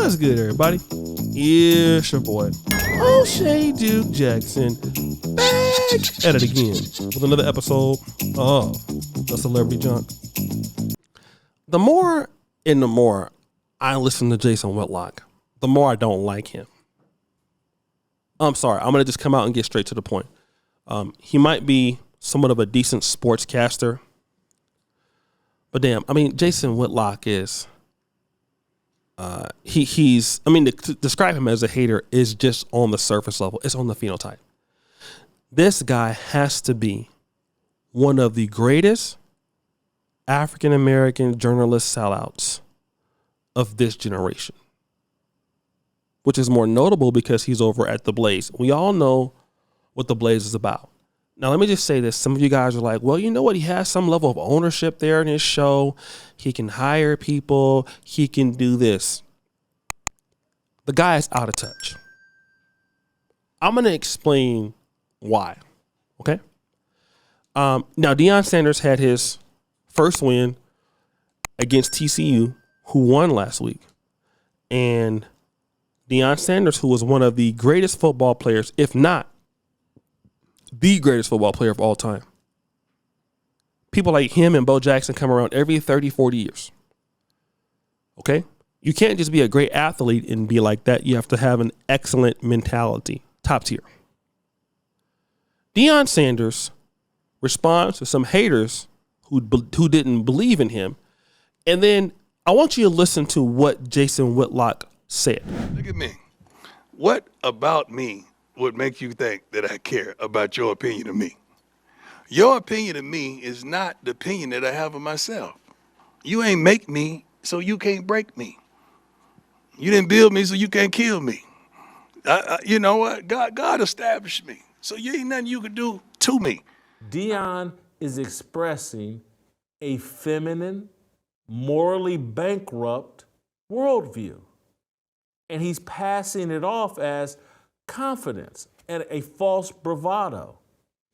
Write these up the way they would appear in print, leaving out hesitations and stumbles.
What's good, everybody? It's your boy, O'Shea Duke Jackson, back at it again with another episode of The Celebrity Junk. The more and the more I listen to Jason Whitlock, the more I don't like him. I'm sorry, I'm going to just come out and get straight to the point. He might be somewhat of a decent sportscaster, but damn, I mean, Jason Whitlock is... to describe him as a hater is just on the surface level. It's on the phenotype. This guy has to be one of the greatest African-American journalist sellouts of this generation, which is more notable because he's over at The Blaze. We all know what The Blaze is about. Now, let me just say this. Some of you guys are like, well, you know what? He has some level of ownership there in his show. He can hire people. He can do this. The guy is out of touch. I'm going to explain why. Okay? Now, Deion Sanders had his first win against TCU, who won last week. And Deion Sanders, who was one of the greatest football players, if not the greatest football player of all time. People like him and Bo Jackson come around every 30, 40 years. Okay? You can't just be a great athlete and be like that. You have to have an excellent mentality. Top tier. Deion Sanders responds to some haters who didn't believe in him. And then I want you to listen to what Jason Whitlock said. Look at me. What about me would make you think that I care about your opinion of me? Your opinion of me is not the opinion that I have of myself. You ain't make me, so you can't break me. You didn't build me, so you can't kill me. You know what? God established me, so you ain't nothing you can do to me. Deion is expressing a feminine, morally bankrupt worldview. And he's passing it off as confidence and a false bravado.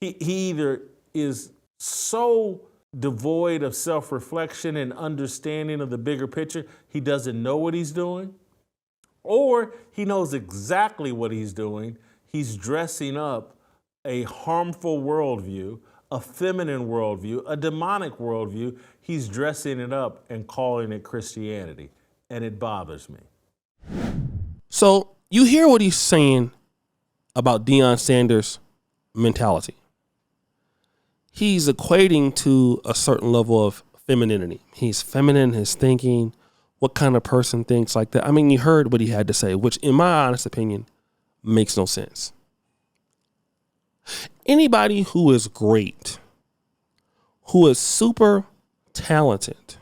He either is so devoid of self-reflection and understanding of the bigger picture, he doesn't know what he's doing, or he knows exactly what he's doing. He's dressing up a harmful worldview, a feminine worldview, a demonic worldview. He's dressing it up and calling it Christianity, and it bothers me. So you hear what he's saying about Deion Sanders' mentality. He's equating to a certain level of femininity. He's feminine, his thinking, what kind of person thinks like that. I mean, you heard what he had to say, which in my honest opinion makes no sense. Anybody who is great, who is super talented,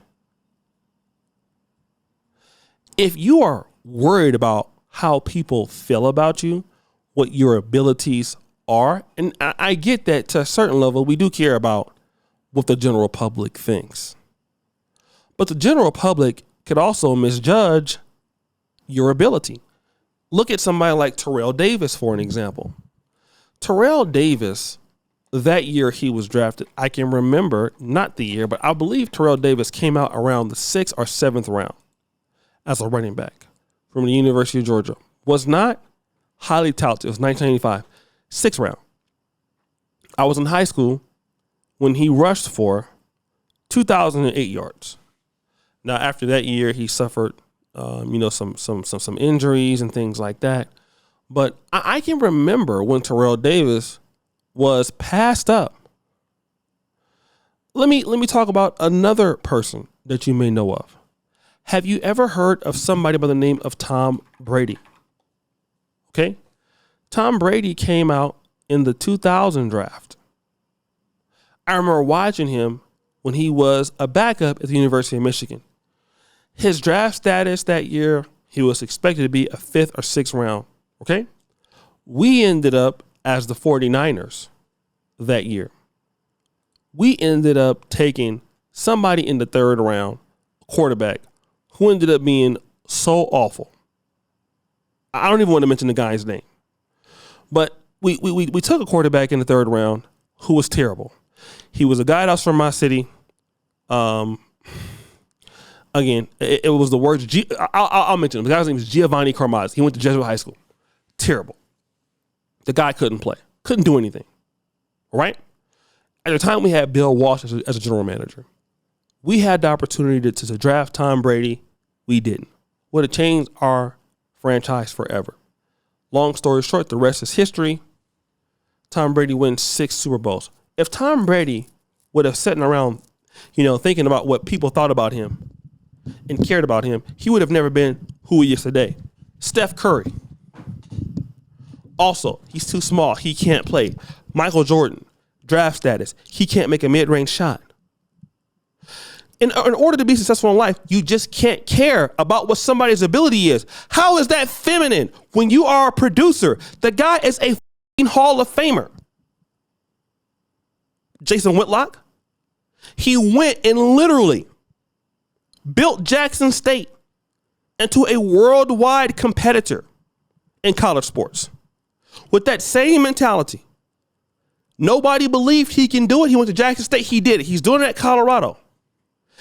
if you are worried about how people feel about you, what your abilities are, and I get that to a certain level, we do care about what the general public thinks. But the general public could also misjudge your ability. Look at somebody like Terrell Davis, for an example. Terrell Davis, that year he was drafted, I can remember, not the year, but I believe Terrell Davis came out around the 6th or 7th round as a running back from the University of Georgia. Was not highly touted. It was 1985, 6th round. I was in high school when he rushed for 2,008 yards. Now, after that year, he suffered, some injuries and things like that. But I can remember when Terrell Davis was passed up. Let me talk about another person that you may know of. Have you ever heard of somebody by the name of Tom Brady? Okay. Tom Brady came out in the 2000 draft. I remember watching him when he was a backup at the University of Michigan. His draft status that year, he was expected to be a 5th or 6th round. Okay. We ended up as the 49ers that year. We ended up taking somebody in the 3rd round, quarterback, who ended up being so awful. I don't even want to mention the guy's name. But we took a quarterback in the 3rd round who was terrible. He was a guy that was from my city. Again, it was the words. I'll mention him. The guy's name is Giovanni Carmazzi. He went to Jesuit High School. Terrible. The guy couldn't play. Couldn't do anything. Right? At the time, we had Bill Walsh as a general manager. We had the opportunity to draft Tom Brady. We didn't. Would have changed our franchise forever. Long story short, the rest is history. Tom Brady wins 6 Super Bowls. If Tom Brady would have sitting around, thinking about what people thought about him and cared about him, he would have never been who he is today. Steph Curry. Also, he's too small. He can't play. Michael Jordan, draft status. He can't make a mid-range shot. In order to be successful in life, you just can't care about what somebody's ability is. How is that feminine when you are a producer? The guy is a Hall of Famer. Jason Whitlock, he went and literally built Jackson State into a worldwide competitor in college sports. With that same mentality, nobody believed he can do it. He went to Jackson State. He did it. He's doing it at Colorado.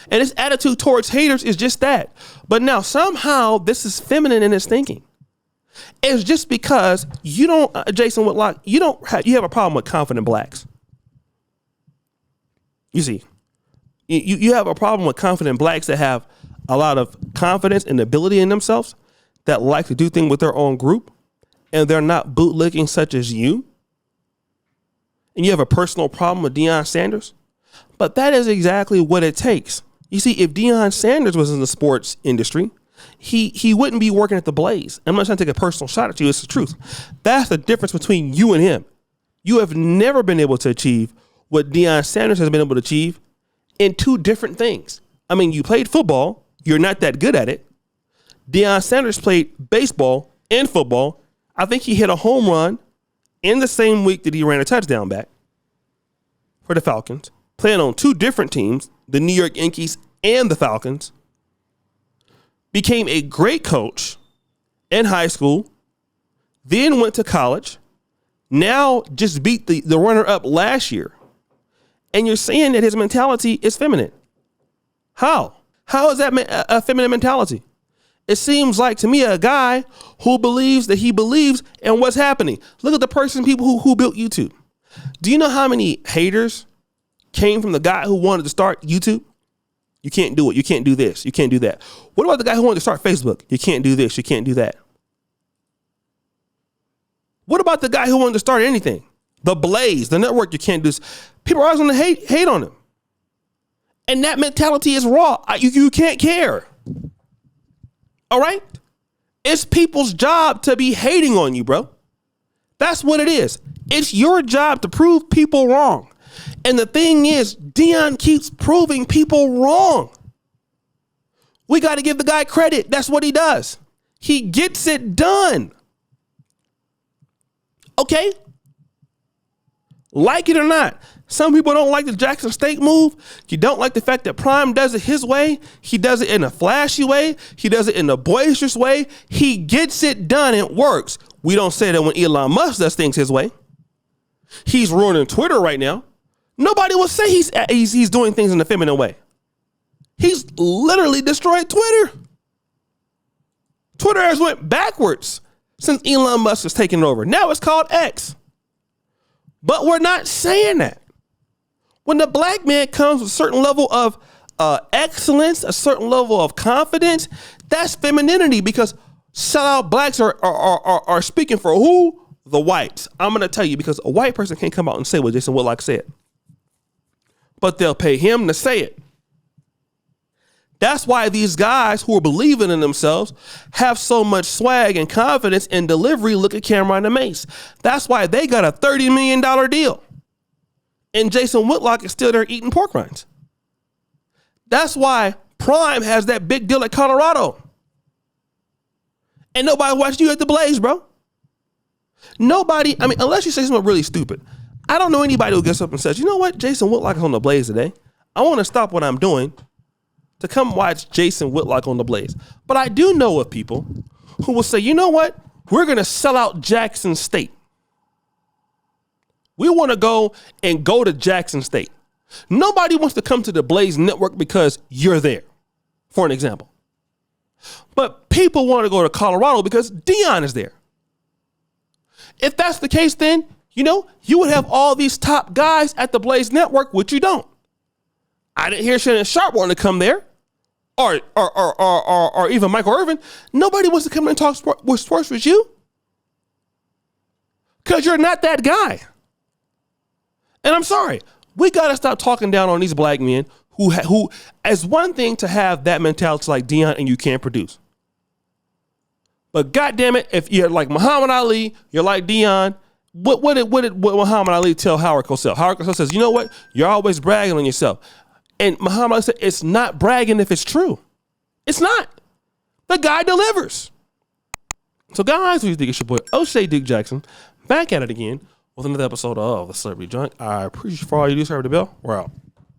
And his attitude towards haters is just that. But now somehow this is feminine in his thinking. It's just because you don't, Jason Whitlock, you have a problem with confident blacks. You see, you have a problem with confident blacks that have a lot of confidence and ability in themselves, that like to do things with their own group, and they're not bootlicking such as you. And you have a personal problem with Deion Sanders. But that is exactly what it takes. You see, if Deion Sanders was in the sports industry, he wouldn't be working at the Blaze. I'm not trying to take a personal shot at you. It's the truth. That's the difference between you and him. You have never been able to achieve what Deion Sanders has been able to achieve in 2 different things. I mean, you played football. You're not that good at it. Deion Sanders played baseball and football. I think he hit a home run in the same week that he ran a touchdown back for the Falcons, playing on 2 different teams, the New York Yankees and the Falcons. Became a great coach in high school, then went to college, now just beat the runner-up last year. And you're saying that his mentality is feminine. How? How is that a feminine mentality? It seems like to me a guy who believes that he believes in what's happening. Look at the people who built YouTube. Do you know how many haters came from the guy who wanted to start YouTube? You can't do it. You can't do this. You can't do that. What about the guy who wanted to start Facebook? You can't do this. You can't do that. What about the guy who wanted to start anything? The Blaze, the network, you can't do this. People are always going to hate on him. And that mentality is raw. You can't care. All right? It's people's job to be hating on you, bro. That's what it is. It's your job to prove people wrong. And the thing is, Deion keeps proving people wrong. We got to give the guy credit. That's what he does. He gets it done. Okay? Like it or not, some people don't like the Jackson State move. You don't like the fact that Prime does it his way. He does it in a flashy way. He does it in a boisterous way. He gets it done. It works. We don't say that when Elon Musk does things his way. He's ruining Twitter right now. Nobody will say he's doing things in a feminine way. He's literally destroyed Twitter. Twitter has went backwards since Elon Musk has taken over. Now it's called X. But we're not saying that. When the black man comes with a certain level of excellence, a certain level of confidence, that's femininity, because sellout blacks are speaking for who? The whites. I'm going to tell you, because a white person can't come out and say what Jason Whitlock said. But they'll pay him to say it. That's why these guys who are believing in themselves have so much swag and confidence in delivery. Look at Cameron and Mace. That's why they got a $30 million deal. And Jason Whitlock is still there eating pork rinds. That's why Prime has that big deal at Colorado. And nobody watched you at the Blaze, bro. Nobody, unless you say something really stupid. I don't know anybody who gets up and says, you know what, Jason Whitlock is on the Blaze today. I want to stop what I'm doing to come watch Jason Whitlock on the Blaze. But I do know of people who will say, you know what? We're going to sell out Jackson State. We want to go to Jackson State. Nobody wants to come to the Blaze Network because you're there. for an example. But people want to go to Colorado because Deion is there. If that's the case, then, you would have all these top guys at the Blaze Network, which you don't. I didn't hear Shannon Sharp wanting to come there, or even Michael Irvin. Nobody wants to come in and talk sports with you because you're not that guy. And I'm sorry, we got to stop talking down on these black men who, as one thing to have that mentality like Deion and you can't produce. But goddamn it, if you're like Muhammad Ali, you're like Deion. What did Muhammad Ali tell Howard Cosell? Howard Cosell says, you know what? You're always bragging on yourself. And Muhammad Ali said, it's not bragging if it's true. It's not. The guy delivers. So guys, we think it's your boy O'Shea Dick Jackson back at it again with another episode of The Celebrity Junk. I appreciate you for all you do. Serve the bell. We're out.